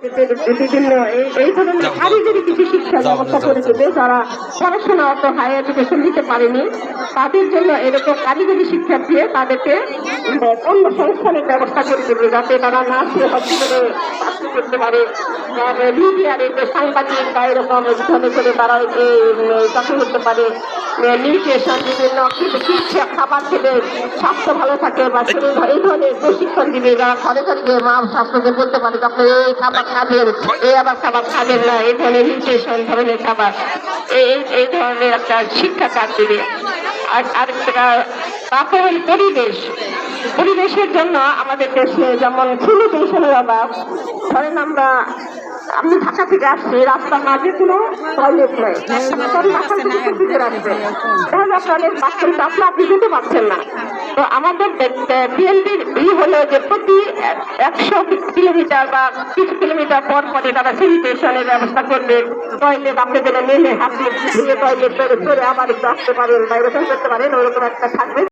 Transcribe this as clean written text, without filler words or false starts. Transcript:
বিভিন্ন এই ধরনের কারিগরি কিছু শিক্ষা ব্যবস্থা করে দেবে যারা পড়াশোনা অত হাই এডুকেশন দিতে পারেনি, তাদের জন্য এরকম কারিগরি শিক্ষা দিয়ে তাদেরকে কর্মসংস্থানের ব্যবস্থা করে দেবে, যাতে তারা নার্সে হসপিটালে চাকরি করতে পারে, মিডিয়ার সাংবাদিক বা এরকম ধরনের করে তারা চাকরি করতে পারে। নিউট্রিশন বিভিন্ন চিকিৎসা খাবার খেলে স্বাস্থ্য ভালো থাকে বা এই ধরনের প্রশিক্ষণ দিবে, যারা ঘরে ঘরে গিয়ে মা স্বাস্থ্যকে বলতে পারে আপনি এই খাবার খাবেন, এই আবার খাবার খাবেন না, এই ধরনের নিউট্রিশন ধরনের খাবার, এই ধরনের একটা শিক্ষা কাজ দিবে। আর তারপরে পরিবেশের জন্য আমাদের দেশে যেমন স্যানিটেশনের অভাব, ধরেন আপনি ঢাকা থেকে আসছে, রাস্তার মাঝে কোনো টয়লেট নেই, তাহলে আপনাদের বাচ্চাটা আপনি যেতে পারছেন না। তো আমাদের বিএনপির হলো যে প্রতি 100 কিলোমিটার বা কিছু কিলোমিটার পর পরে তারা স্যানিটেশনের ব্যবস্থা করবে, টয়লেট আপনাদের নেমে হাত ধুয়ে টয়লেট করে আবার একটু আসতে পারেন বা এরকম করতে পারেন, ওরকম একটা থাকবে।